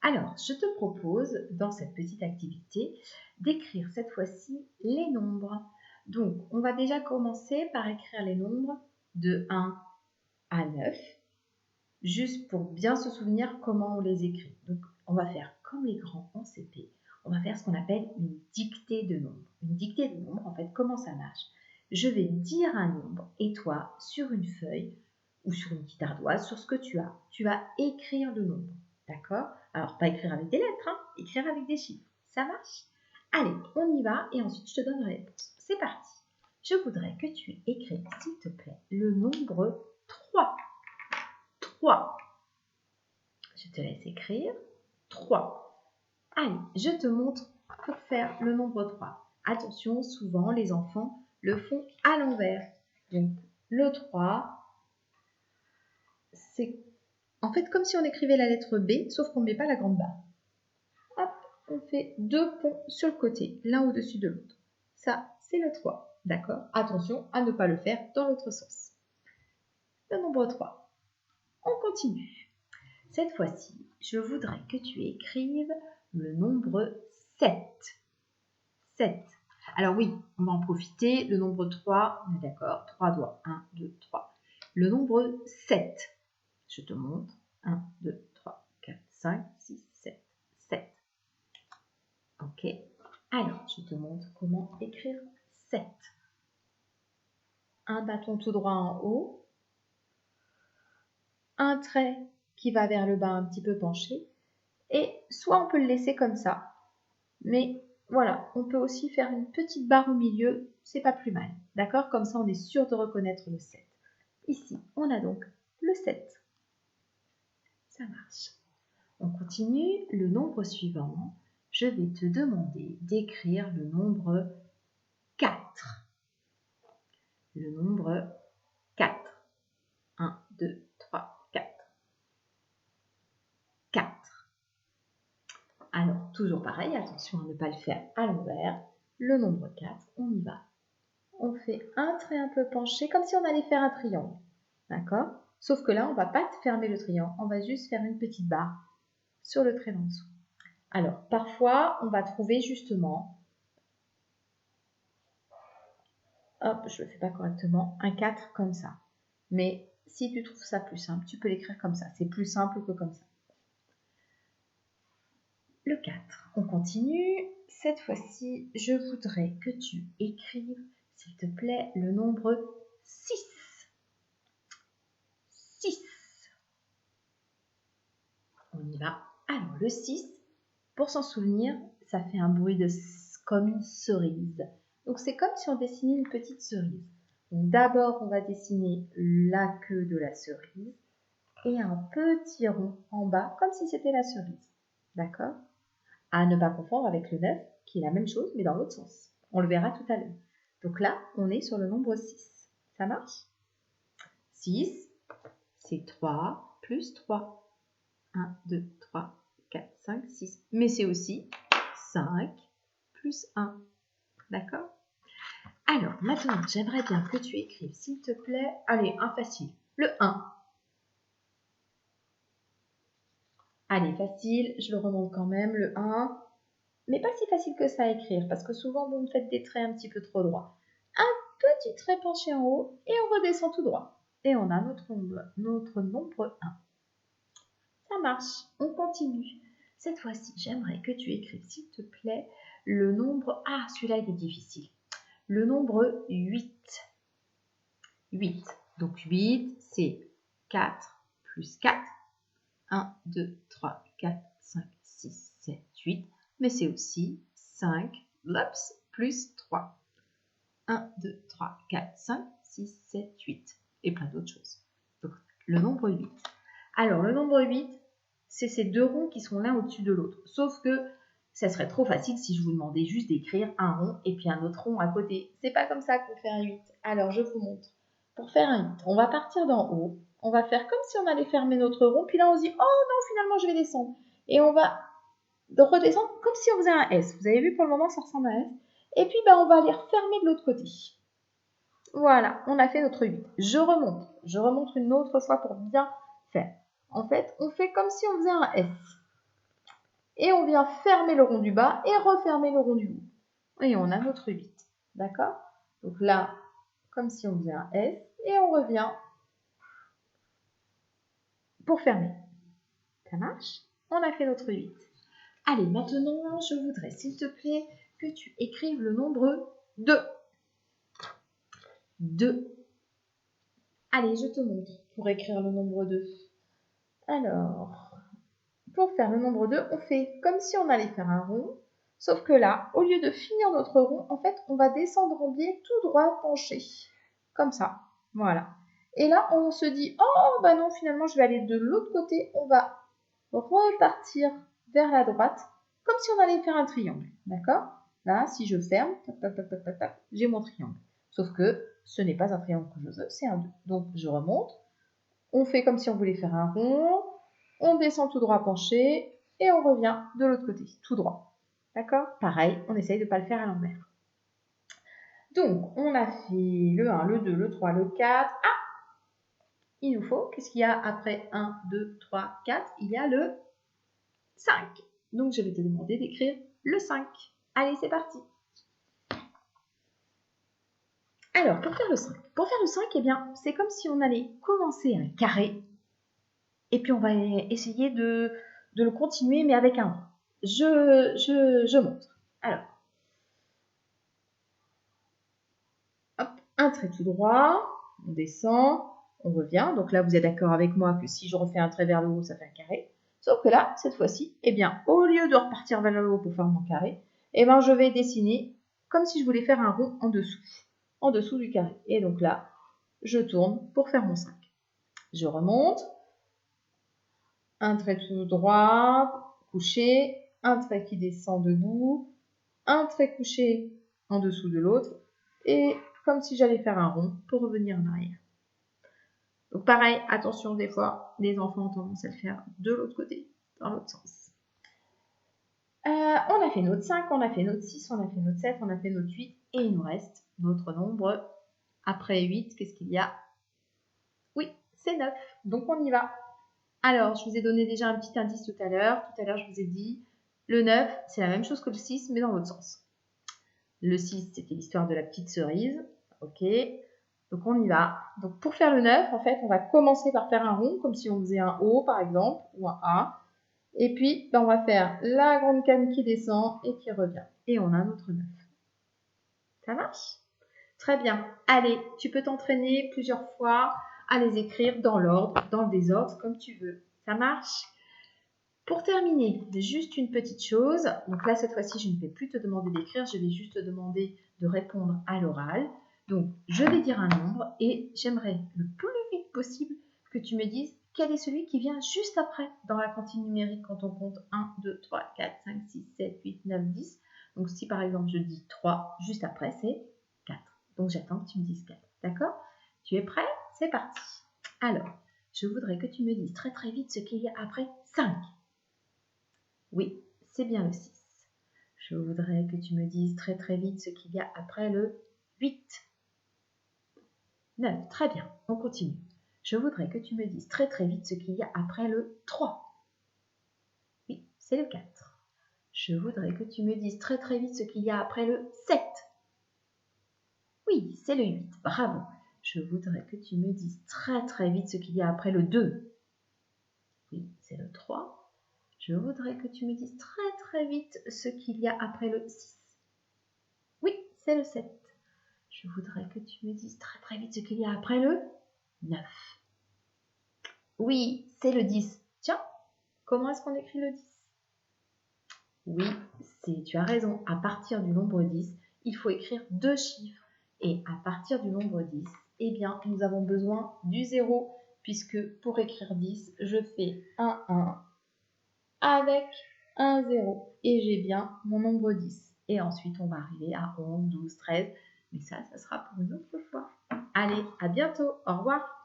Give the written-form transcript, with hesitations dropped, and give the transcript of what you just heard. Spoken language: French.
Alors, je te propose, dans cette petite activité, d'écrire cette fois-ci les nombres. Donc, on va déjà commencer par écrire les nombres de 1 à 9, juste pour bien se souvenir comment on les écrit. Donc, on va faire comme les grands en CP. On va faire ce qu'on appelle une dictée de nombres. Une dictée de nombres, en fait, comment ça marche? Je vais dire un nombre et toi, sur une feuille ou sur une petite ardoise, sur ce que tu vas écrire le nombre. D'accord? Alors, pas écrire avec des lettres, hein, écrire avec des chiffres. Ça marche? Allez, on y va et ensuite je te donne la réponse. C'est parti. Je voudrais que tu écrives, s'il te plaît, le nombre 3. 3. Je te laisse écrire 3. Allez, je te montre pour faire le nombre 3. Attention, souvent les enfants le font à l'envers. Donc, le 3, c'est en fait comme si on écrivait la lettre B, sauf qu'on ne met pas la grande barre. Hop, on fait 2 ponts sur le côté, l'un au-dessus de l'autre. Ça, c'est le 3. D'accord? Attention à ne pas le faire dans l'autre sens. Le nombre 3. On continue. Cette fois-ci, je voudrais que tu écrives le nombre 7. 7. Alors oui, on va en profiter. Le nombre 3, on est d'accord, 3 doigts. 1, 2, 3. Le nombre 7. Je te montre. 1, 2, 3, 4, 5, 6, 7. 7. Ok. Alors, je te montre comment écrire 7. Un bâton tout droit en haut. Un trait qui va vers le bas un petit peu penché. Et soit on peut le laisser comme ça, mais voilà, on peut aussi faire une petite barre au milieu, c'est pas plus mal. D'accord? Comme ça, on est sûr de reconnaître le 7. Ici, on a donc le 7. Ça marche. On continue. Le nombre suivant, je vais te demander d'écrire le nombre 4. Le nombre 4. 1, 2, 3, 4. 4. Alors, toujours pareil, attention à ne pas le faire à l'envers. Le nombre 4, on y va. On fait un trait un peu penché, comme si on allait faire un triangle. D'accord? Sauf que là, on ne va pas fermer le triangle, on va juste faire une petite barre sur le trait d'en dessous. Alors, parfois, on va trouver justement, hop, je ne le fais pas correctement, un 4 comme ça. Mais si tu trouves ça plus simple, tu peux l'écrire comme ça. C'est plus simple que comme ça. Le 4, on continue. Cette fois-ci, je voudrais que tu écrives, s'il te plaît, le nombre 6. 6. On y va. Alors, le 6, pour s'en souvenir, ça fait un bruit comme une cerise. Donc, c'est comme si on dessinait une petite cerise. D'abord, on va dessiner la queue de la cerise et un petit rond en bas, comme si c'était la cerise. D'accord? À ne pas confondre avec le 9, qui est la même chose, mais dans l'autre sens. On le verra tout à l'heure. Donc là, on est sur le nombre 6. Ça marche? 6, c'est 3 plus 3. 1, 2, 3, 4, 5, 6. Mais c'est aussi 5 plus 1. D'accord? Alors, maintenant, j'aimerais bien que tu écrives, s'il te plaît, allez, un facile, le 1. Allez, facile, je le remonte quand même, le 1. Mais pas si facile que ça à écrire, parce que souvent, vous me faites des traits un petit peu trop droits. Un petit trait penché en haut, et on redescend tout droit. Et on a notre nombre 1. Ça marche, on continue. Cette fois-ci, j'aimerais que tu écrives, s'il te plaît, le nombre... Ah, celui-là, il est difficile. Le nombre 8. 8. Donc 8, c'est 4 plus 4. 1, 2, 3, 4, 5, 6, 7, 8. Mais c'est aussi 5 plus 3. 1, 2, 3, 4, 5, 6, 7, 8. Et plein d'autres choses. Donc, le nombre 8. Alors, le nombre 8, c'est ces deux ronds qui sont l'un au-dessus de l'autre. Sauf que ça serait trop facile si je vous demandais juste d'écrire un rond et puis un autre rond à côté. C'est pas comme ça qu'on fait un 8. Alors, je vous montre. Pour faire un 8, on va partir d'en haut. On va faire comme si on allait fermer notre rond. Puis là, on se dit, oh non, finalement, je vais descendre. Et on va redescendre comme si on faisait un S. Vous avez vu, pour le moment, ça ressemble à un S. Et puis, on va aller refermer de l'autre côté. Voilà, on a fait notre 8. Je remonte. Je remonte une autre fois pour bien faire. En fait, on fait comme si on faisait un S. et on vient fermer le rond du bas et refermer le rond du haut. Et on a notre 8. D'accord? Donc là, comme si on faisait un S, et on revient pour fermer. Ça marche? On a fait notre 8. Allez, maintenant, je voudrais, s'il te plaît, que tu écrives le nombre 2. 2. Allez, je te montre pour écrire le nombre 2. Alors, pour faire le nombre 2, on fait comme si on allait faire un rond, sauf que là, au lieu de finir notre rond, en fait, on va descendre en biais tout droit penché. Comme ça, voilà. Et là, on se dit, oh, bah non, finalement, je vais aller de l'autre côté, on va repartir vers la droite, comme si on allait faire un triangle, d'accord? Là, si je ferme, tac, tac, tac, tac, tac, tac, j'ai mon triangle. Sauf que ce n'est pas un triangle que je veux, c'est un 2. Donc, je remonte, on fait comme si on voulait faire un rond, on descend tout droit penché, et on revient de l'autre côté, tout droit. D'accord? Pareil, on essaye de ne pas le faire à l'envers. Donc, on a fait le 1, le 2, le 3, le 4. Ah! Il nous faut, qu'est-ce qu'il y a après 1, 2, 3, 4? Il y a le 5. Donc, je vais te demander d'écrire le 5. Allez, c'est parti. Alors, pour faire le 5, eh bien, c'est comme si on allait commencer un carré, et puis on va essayer de le continuer, mais avec un rond. Je montre. Alors, hop, un trait tout droit, on descend, on revient. Donc là, vous êtes d'accord avec moi que si je refais un trait vers le haut, ça fait un carré. Sauf que là, cette fois-ci, eh bien, au lieu de repartir vers le haut pour faire mon carré, eh bien, je vais dessiner comme si je voulais faire un rond en dessous du carré. Et donc là, je tourne pour faire mon 5. Je remonte, un trait tout droit, couché, un trait qui descend debout, un trait couché en dessous de l'autre, et comme si j'allais faire un rond pour revenir en arrière. Donc pareil, attention, des fois, les enfants ont tendance à le faire de l'autre côté, dans l'autre sens. On a fait notre 5, on a fait notre 6, on a fait notre 7, on a fait notre 8, et il nous reste notre nombre. Après 8, qu'est-ce qu'il y a? Oui, c'est 9, donc on y va. Alors, je vous ai donné déjà un petit indice tout à l'heure. Tout à l'heure, je vous ai dit, le 9, c'est la même chose que le 6, mais dans l'autre sens. Le 6, c'était l'histoire de la petite cerise. Ok, donc on y va. Donc pour faire le 9, en fait, on va commencer par faire un rond, comme si on faisait un O, par exemple, ou un A. Et puis, on va faire la grande canne qui descend et qui revient. Et on a notre 9. Ça marche? Très bien. Allez, tu peux t'entraîner plusieurs fois à les écrire dans l'ordre, dans le désordre, comme tu veux. Ça marche? Pour terminer, juste une petite chose. Donc là, cette fois-ci, je ne vais plus te demander d'écrire, je vais juste te demander de répondre à l'oral. Donc, je vais dire un nombre et j'aimerais le plus vite possible que tu me dises quel est celui qui vient juste après dans la cantine numérique quand on compte 1, 2, 3, 4, 5, 6, 7, 8, 9, 10. Donc, si par exemple je dis 3, juste après, c'est 4. Donc, j'attends que tu me dises 4. D'accord? Tu es prêt? C'est parti. Alors, je voudrais que tu me dises très très vite ce qu'il y a après 5. Oui, c'est bien le 6. Je voudrais que tu me dises très très vite ce qu'il y a après le 8. 9, très bien, on continue. Je voudrais que tu me dises très très vite ce qu'il y a après le 3. Oui, c'est le 4. Je voudrais que tu me dises très très vite ce qu'il y a après le 7. Oui, c'est le 8, bravo. Je voudrais que tu me dises très très vite ce qu'il y a après le 2. Oui, c'est le 3. Je voudrais que tu me dises très très vite ce qu'il y a après le 6. Oui, c'est le 7. Je voudrais que tu me dises très très vite ce qu'il y a après le 9. Oui, c'est le 10. Tiens, comment est-ce qu'on écrit le 10? Oui, tu as raison. À partir du nombre 10, il faut écrire 2 chiffres. Et à partir du nombre 10, eh bien, nous avons besoin du 0, puisque pour écrire 10, je fais un 1 avec un 0. Et j'ai bien mon nombre 10. Et ensuite, on va arriver à 11, 12, 13. Mais ça sera pour une autre fois. Allez, à bientôt. Au revoir.